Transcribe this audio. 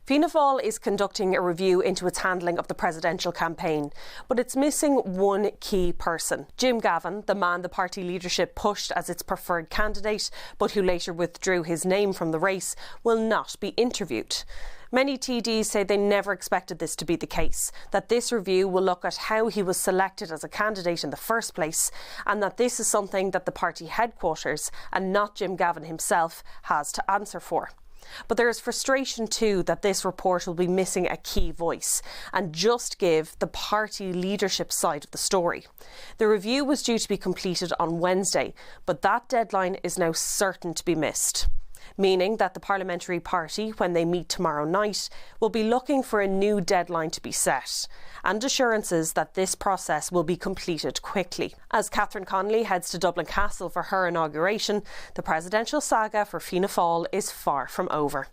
Fianna Fáil is conducting a review into its handling of the presidential campaign, but it's missing one key person. Jim Gavin, the man the party leadership pushed as its preferred candidate, but who later withdrew his name from the race, will not be interviewed. Many TDs say they never expected this to be the case, that this review will look at how he was selected as a candidate in the first place, and that this is something that the party headquarters, and not Jim Gavin himself, has to answer for. But there is frustration too that this report will be missing a key voice and just give the party leadership side of the story. The review was due to be completed on Wednesday, but that deadline is now certain to be missed, meaning that the parliamentary party, when they meet tomorrow night, will be looking for a new deadline to be set and assurances that this process will be completed quickly. As Catherine Connolly heads to Dublin Castle for her inauguration, the presidential saga for Fianna Fáil is far from over.